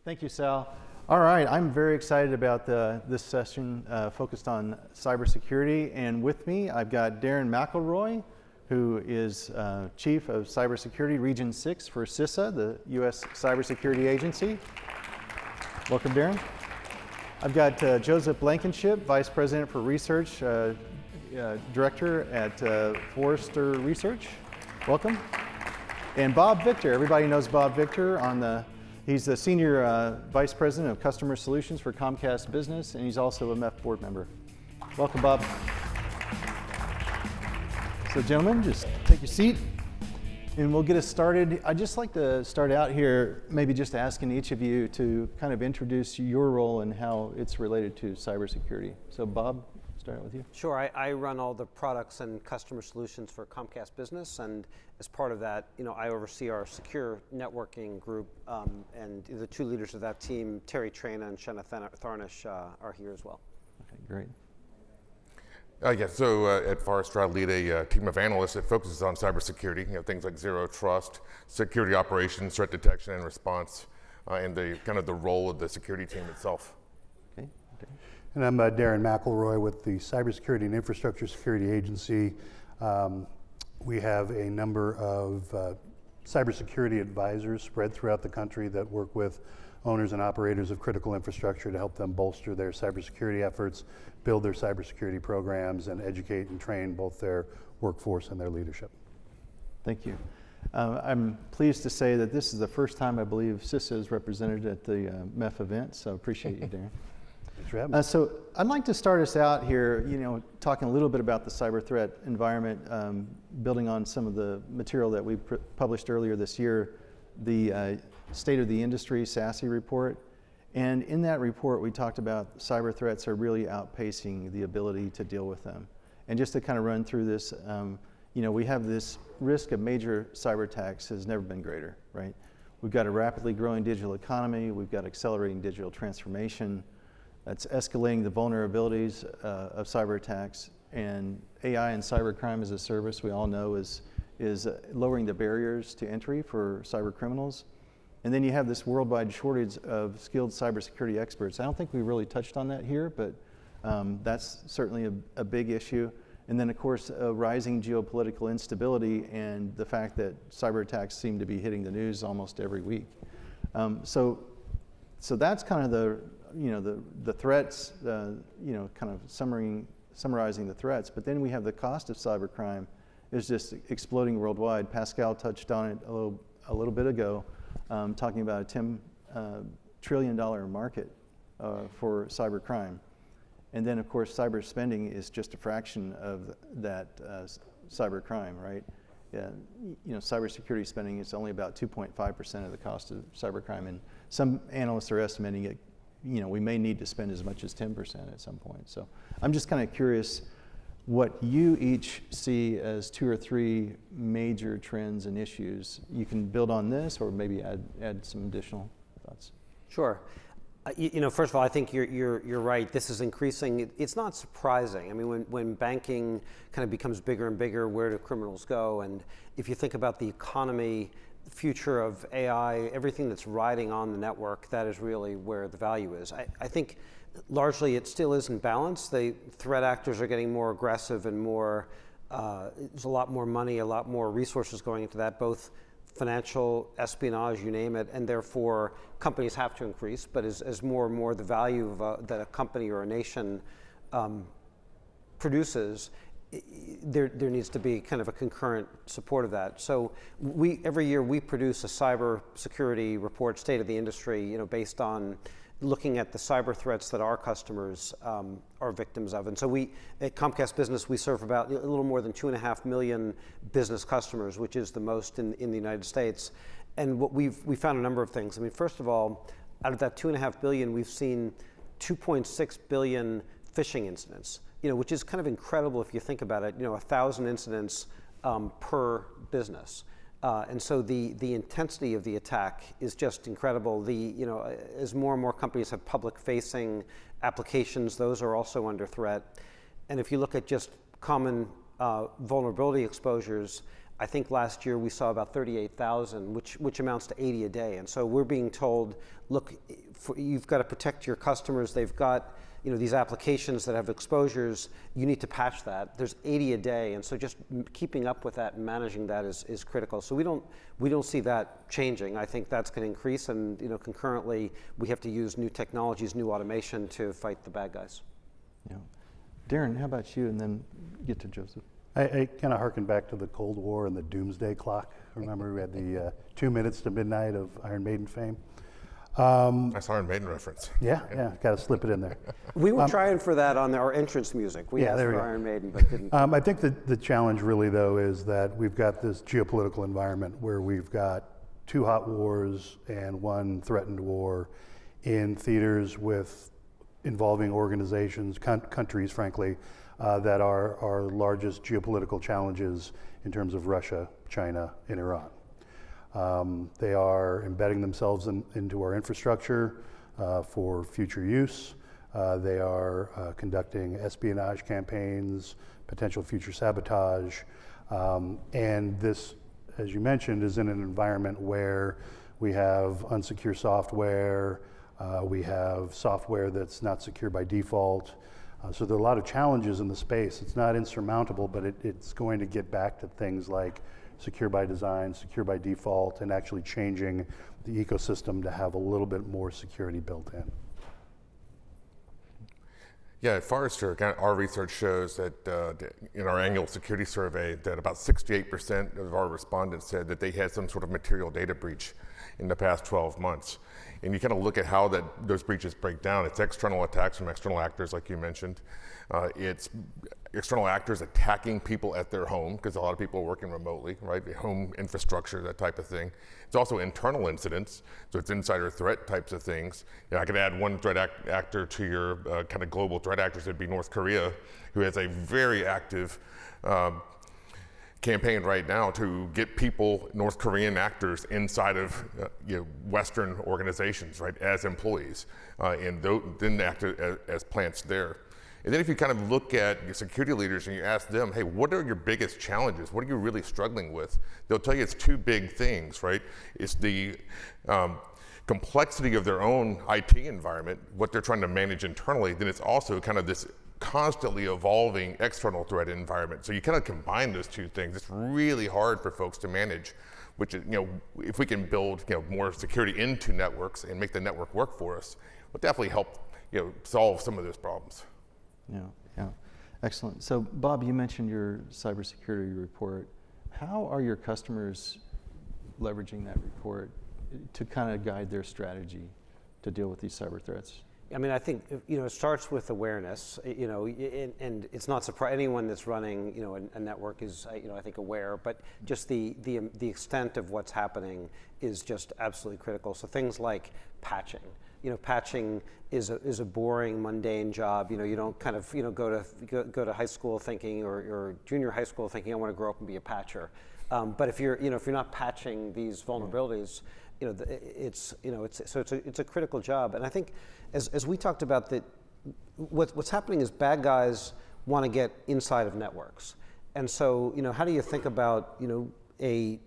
Thank you, Sal. All right, I'm very excited about this session focused on cybersecurity. And with me, I've got Deron McElroy, who is Chief of Cybersecurity Region 6 for CISA, the U.S. Cybersecurity Agency. Welcome, Deron. I've got Joseph Blankenship, Vice President for Research, Director at Forrester Research. Welcome. And Bob Victor, everybody knows Bob Victor. He's the Senior Vice President of Customer Solutions for Comcast Business, and he's also a MEF board member. Welcome, Bob. So gentlemen, just take your seat, and we'll get us started. I'd just like to start out here, maybe just asking each of you to kind of introduce your role and how it's related to cybersecurity. So Bob, start out with you. Sure, I run all the products and customer solutions for Comcast Business, and as part of that, I oversee our secure networking group, and the two leaders of that team, Terry Traina and Shanna Tharnish, are here as well. Okay, great. So at Forrester, I lead a team of analysts that focuses on cybersecurity, things like zero trust, security operations, threat detection and response, and the kind of the role of the security team itself. Okay. And I'm Deron McElroy with the Cybersecurity and Infrastructure Security Agency. We have a number of cybersecurity advisors spread throughout the country that work with owners and operators of critical infrastructure to help them bolster their cybersecurity efforts, build their cybersecurity programs, and educate and train both their workforce and their leadership. Thank you. I'm pleased to say that this is the first time I believe CISA is represented at the MEF event, so appreciate you, Deron. Thanks for having me. So I'd like to start us out here, talking a little bit about the cyber threat environment, building on some of the material that we published earlier this year, the State of the Industry SASE report. And in that report, we talked about cyber threats are really outpacing the ability to deal with them. And just to kind of run through this, we have this risk of major cyber attacks has never been greater, right? We've got a rapidly growing digital economy. We've got accelerating digital transformation. That's escalating the vulnerabilities of cyber attacks, and AI and cybercrime as a service, we all know, is lowering the barriers to entry for cyber criminals. And then you have this worldwide shortage of skilled cybersecurity experts. I don't think we really touched on that here, but that's certainly a big issue. And then, of course, rising geopolitical instability and the fact that cyber attacks seem to be hitting the news almost every week. So that's kind of the threats, kind of summarizing the threats. But then we have the cost of cybercrime is just exploding worldwide. Pascal touched on it a little bit ago, talking about a $10 trillion market for cybercrime. And then, of course, cyber spending is just a fraction of that cybercrime, right? Cybersecurity spending is only about 2.5% of the cost of cybercrime, and some analysts are estimating it. We may need to spend as much as 10% at some point. So I'm just kind of curious what you each see as 2 or 3 major trends and issues. You can build on this or maybe add some additional thoughts. Sure. First of all, I think you're right. This is increasing. It's not surprising. I mean, when banking kind of becomes bigger and bigger, where do criminals go? And if you think about the economy, the future of AI, everything that's riding on the network, that is really where the value is. I think largely it still isn't balanced. The threat actors are getting more aggressive and more, there's a lot more money, a lot more resources going into that, both financial, espionage, you name it, and therefore companies have to increase. But as more and more the value of that a company or a nation produces, there needs to be kind of a concurrent support of that. So every year we produce a cybersecurity report, State of the Industry, based on looking at the cyber threats that our customers are victims of. And so at Comcast Business, we serve about a little more than 2.5 million business customers, which is the most in the United States. And what we found a number of things. I mean, first of all, out of that 2.5 billion, we've seen 2.6 billion phishing incidents, which is kind of incredible if you think about it, 1,000 incidents per business. And so the intensity of the attack is just incredible. As more and more companies have public-facing applications, those are also under threat. And if you look at just common vulnerability exposures, I think last year we saw about 38,000, which amounts to 80 a day. And so we're being told, look, you've got to protect your customers. They've got these applications that have exposures. You need to patch that. There's 80 a day, and so just keeping up with that and managing that is critical. So we don't see that changing. I think that's going to increase, and concurrently we have to use new technologies, new automation to fight the bad guys. Yeah. Deron, how about you? And then get to Joseph. I kind of harken back to the Cold War and the doomsday clock. Remember we had the 2 minutes to midnight of Iron Maiden fame. Nice Iron Maiden reference. Yeah, got to slip it in there. We were trying for that on our entrance music. We asked for Iron Maiden, but didn't. I think that the challenge really, though, is that we've got this geopolitical environment where we've got 2 hot wars and 1 threatened war in theaters involving organizations, countries, frankly, that are our largest geopolitical challenges in terms of Russia, China, and Iran. They are embedding themselves into our infrastructure for future use. They are conducting espionage campaigns, potential future sabotage. And this, as you mentioned, is in an environment where we have unsecure software, we have software that's not secure by default. So there are a lot of challenges in the space. It's not insurmountable, but it's going to get back to things like secure by design, secure by default, and actually changing the ecosystem to have a little bit more security built in. Yeah, at Forrester, our research shows that in our annual security survey that about 68% of our respondents said that they had some sort of material data breach in the past 12 months. And you kind of look at how those breaches break down. It's external attacks from external actors, like you mentioned. It's external actors attacking people at their home, because a lot of people are working remotely, right? Home infrastructure, that type of thing. It's also internal incidents, so it's insider threat types of things. I could add one threat actor to your kind of global threat actors. It'd be North Korea, who has a very active campaign right now to get people, North Korean actors, inside of Western organizations, right, as employees, and then act as plants there. And then if you kind of look at your security leaders and you ask them, hey, what are your biggest challenges? What are you really struggling with? They'll tell you it's 2 big things, right? It's the complexity of their own IT environment, what they're trying to manage internally. Then it's also kind of this constantly evolving external threat environment. So you kind of combine those 2 things. It's really hard for folks to manage, which is, if we can build, more security into networks and make the network work for us, will definitely help, solve some of those problems. Yeah, excellent. So Bob, you mentioned your cybersecurity report. How are your customers leveraging that report to kind of guide their strategy to deal with these cyber threats? I mean, I think it starts with awareness. And it's not surprising. Anyone that's running a network is I think aware, but just the extent of what's happening is just absolutely critical. So things like patching. Patching is a boring, mundane job. You don't kind of go to high school thinking or junior high school thinking I want to grow up and be a patcher. But if you're not patching these vulnerabilities, it's a critical job. And I think as we talked about that, what's happening is bad guys want to get inside of networks. And so how do you think about a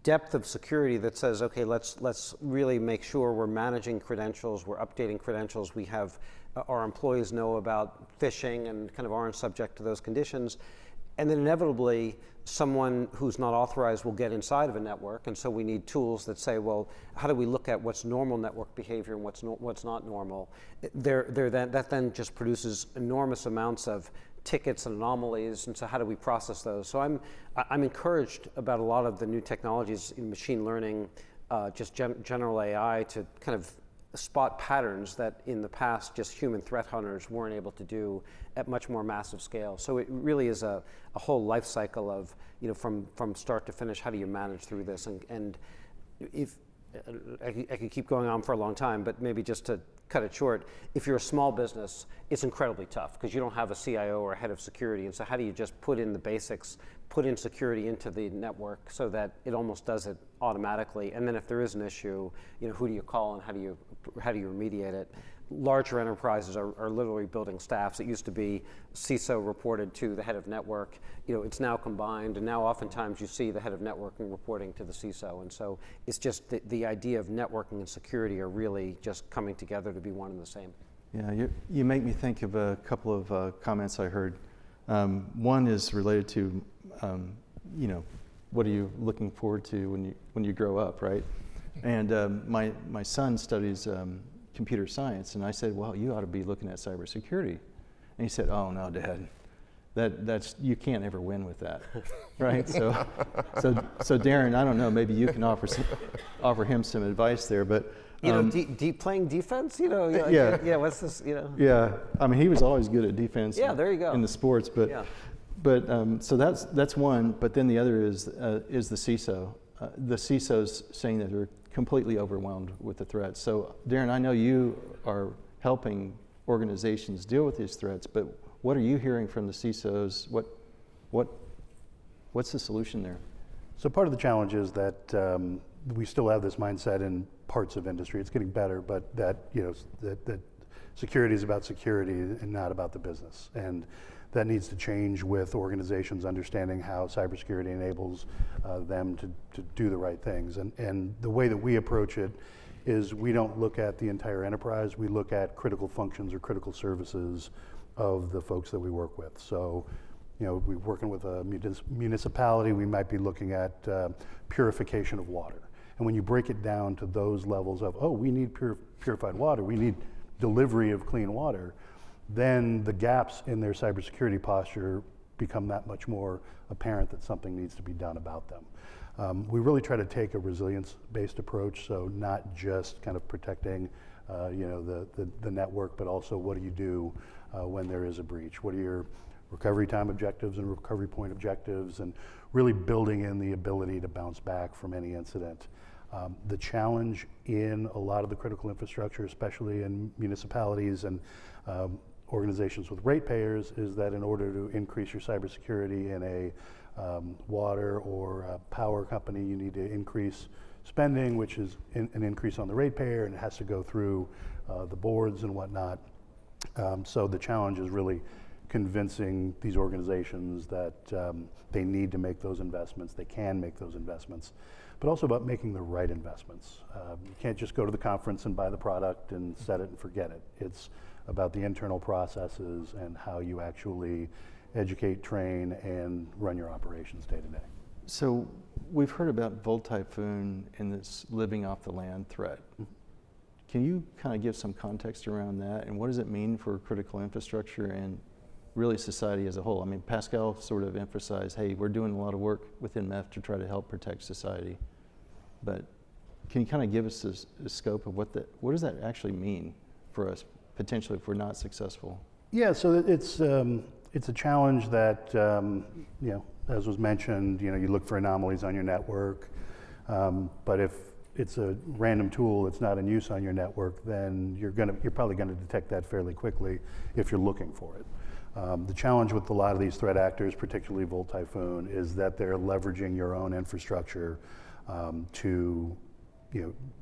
depth of security that says, okay, let's really make sure we're managing credentials, we're updating credentials, we have our employees know about phishing and kind of aren't subject to those conditions. And then inevitably, someone who's not authorized will get inside of a network, and so we need tools that say, well, how do we look at what's normal network behavior and what's not normal? That then just produces enormous amounts of tickets and anomalies, and so how do we process those? So I'm encouraged about a lot of the new technologies in machine learning, just general AI, to kind of spot patterns that in the past just human threat hunters weren't able to do at much more massive scale. So it really is a whole life cycle of from start to finish, how do you manage through this? And if I could keep going on for a long time, but maybe just to cut it short, if you're a small business, it's incredibly tough because you don't have a CIO or a head of security. And so how do you just put in the basics, put in security into the network so that it almost does it automatically? And then if there is an issue, who do you call and how do you remediate it? larger enterprises are literally building staffs. It used to be CISO reported to the head of network. It's now combined, and now oftentimes you see the head of networking reporting to the CISO. And so it's just the idea of networking and security are really just coming together to be one and the same. Yeah, you make me think of a couple of comments I heard. One is related to, what are you looking forward to when you grow up, right? And my son studies computer science, and I said, well, you ought to be looking at cybersecurity. And he said, oh no, Dad, that's you can't ever win with that, right? So Deron, I don't know, maybe you can offer him some advice there, but playing defense, yeah, what's this, Yeah, I mean, he was always good at defense. Yeah, there you go. In the sports, but so that's one. But then the other is the CISO. The CISO's saying that they're completely overwhelmed with the threats. So Deron, I know you are helping organizations deal with these threats, but what are you hearing from the CISOs? What's the solution there? So part of the challenge is that we still have this mindset in parts of industry. It's getting better, but that security is about security and not about the business. And that needs to change with organizations understanding how cybersecurity enables them to do the right things. And the way that we approach it is we don't look at the entire enterprise, we look at critical functions or critical services of the folks that we work with. So, we're working with a municipality, we might be looking at purification of water. And when you break it down to those levels of, we need purified water, we need delivery of clean water, then the gaps in their cybersecurity posture become that much more apparent that something needs to be done about them. We really try to take a resilience-based approach, so not just kind of protecting the network, but also what do you do when there is a breach? What are your recovery time objectives and recovery point objectives, and really building in the ability to bounce back from any incident. The challenge in a lot of the critical infrastructure, especially in municipalities and organizations with ratepayers, is that in order to increase your cybersecurity in a water or a power company, you need to increase spending, which is an increase on the ratepayer, and it has to go through the boards and whatnot. So the challenge is really convincing these organizations that they need to make those investments, they can make those investments, but also about making the right investments. You can't just go to the conference and buy the product and set it and forget it. It's about the internal processes and how you actually educate, train, and run your operations day to day. So we've heard about Volt Typhoon and this living off the land threat. Can you kind of give some context around that, and what does it mean for critical infrastructure and really society as a whole? I mean, Pascal sort of emphasized, hey, we're doing a lot of work within MEF to try to help protect society, but can you kind of give us the scope of what does that actually mean for us potentially if we're not successful? Yeah, so it's a challenge that as was mentioned, you look for anomalies on your network, but if it's a random tool that's not in use on your network, then you're probably going to detect that fairly quickly if you're looking for it. The challenge with a lot of these threat actors, particularly Volt Typhoon, is that they're leveraging your own infrastructure to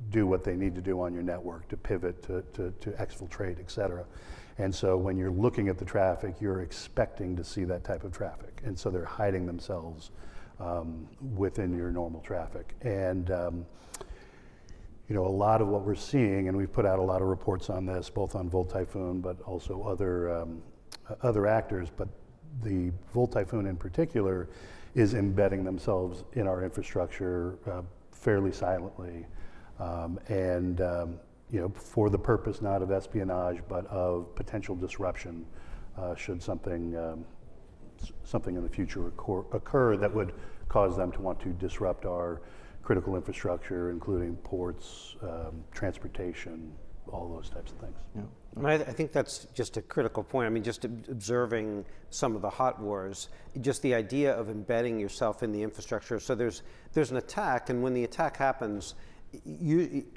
do what they need to do on your network, to pivot, to exfiltrate, et cetera. And so when you're looking at the traffic, you're expecting to see that type of traffic. And so they're hiding themselves within your normal traffic. And a lot of what we're seeing, and we've put out a lot of reports on this, both on Volt Typhoon, but also other actors, but the Volt Typhoon in particular is embedding themselves in our infrastructure fairly silently, and for the purpose not of espionage, but of potential disruption should something in the future occur that would cause them to want to disrupt our critical infrastructure, including ports, transportation, all those types of things. Yeah. I think that's just a critical point. I mean, just observing some of the hot wars, just the idea of embedding yourself in the infrastructure. So there's an attack, and when the attack happens,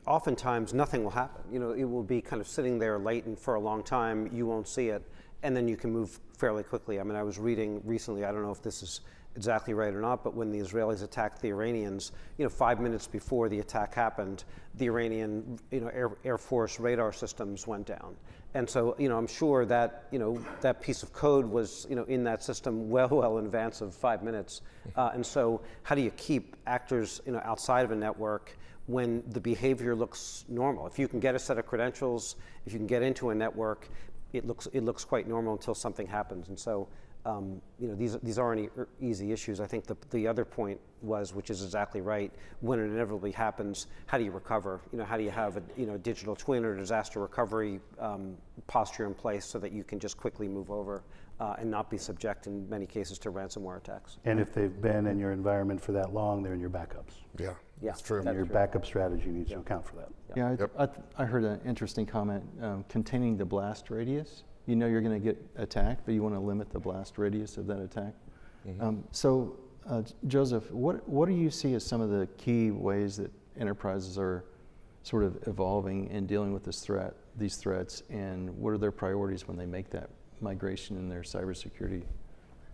oftentimes nothing will happen. It will be kind of sitting there latent for a long time. You won't see it, and then you can move fairly quickly. I mean, I was reading recently, I don't know if this is exactly right or not, but when the Israelis attacked the Iranians, 5 minutes before the attack happened, the Iranian, Air Force radar systems went down. And so, I'm sure that, that piece of code was, in that system well in advance of 5 minutes. And so how do you keep actors, outside of a network when the behavior looks normal? If you can get a set of credentials, if you can get into a network, it looks quite normal until something happens. And so, these aren't easy issues. I think the other point was, which is exactly right, when it inevitably happens, how do you recover? How do you have a digital twin or disaster recovery posture in place so that you can just quickly move over and not be subject in many cases to ransomware attacks? And if they've been in your environment for that long, they're in your backups. Yeah, that's true. And your backup strategy needs to account for that. Yeah, I heard an interesting comment, containing the blast radius. You're going to get attacked, but you want to limit the blast radius of that attack. Mm-hmm. Joseph, what do you see as some of the key ways that enterprises are sort of evolving and dealing with these threats, and what are their priorities when they make that migration in their cybersecurity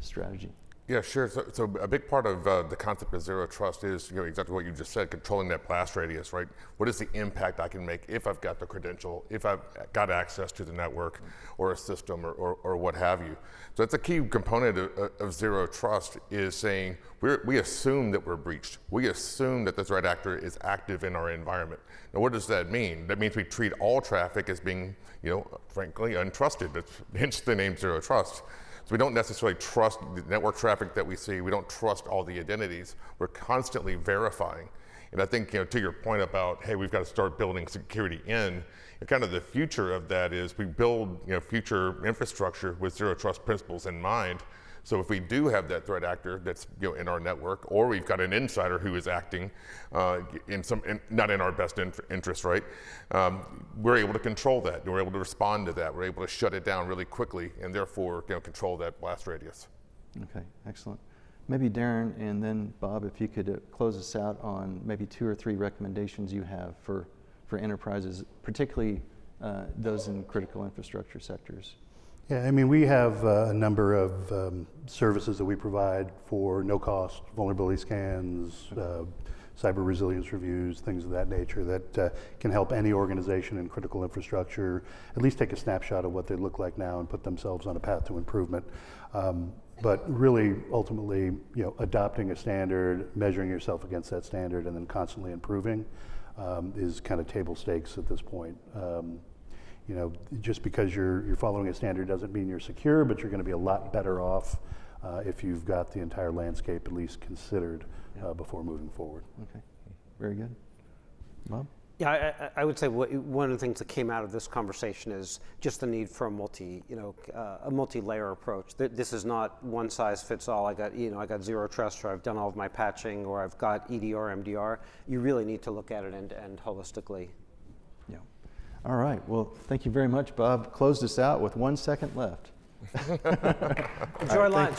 strategy? Yeah, sure. So a big part of the concept of zero trust is exactly what you just said, controlling that blast radius, right? What is the impact I can make if I've got the credential, if I've got access to the network or a system or what have you? So that's a key component of zero trust, is saying we assume that we're breached. We assume that the threat actor is active in our environment. Now, what does that mean? That means we treat all traffic as being, frankly, untrusted. That's hence the name zero trust. So we don't necessarily trust the network traffic that we see. We don't trust all the identities. We're constantly verifying. And I think, to your point about, hey, we've got to start building security in, and kind of the future of that is we build, future infrastructure with zero trust principles in mind. So if we do have that threat actor that's in our network, or we've got an insider who is acting not in our best interest, right? We're able to control that. We're able to respond to that. We're able to shut it down really quickly, and therefore control that blast radius. Okay, excellent. Maybe Deron and then Bob, if you could close us out on maybe 2 or 3 recommendations you have for enterprises, particularly those in critical infrastructure sectors. Yeah, we have a number of services that we provide for no cost, vulnerability scans, cyber resilience reviews, things of that nature that can help any organization in critical infrastructure at least take a snapshot of what they look like now and put themselves on a path to improvement. But really, ultimately, adopting a standard, measuring yourself against that standard, and then constantly improving is kind of table stakes at this point. Just because you're following a standard doesn't mean you're secure, but you're going to be a lot better off if you've got the entire landscape at least considered before moving forward. Okay, very good. Bob? Yeah, I would say one of the things that came out of this conversation is just the need for a multi-layer approach. This is not one size fits all. I got zero trust, or I've done all of my patching, or I've got EDR, MDR. You really need to look at it end-to-end holistically. Yeah. All right. Well, thank you very much, Bob. Closed us out with 1 second left. Enjoy lunch.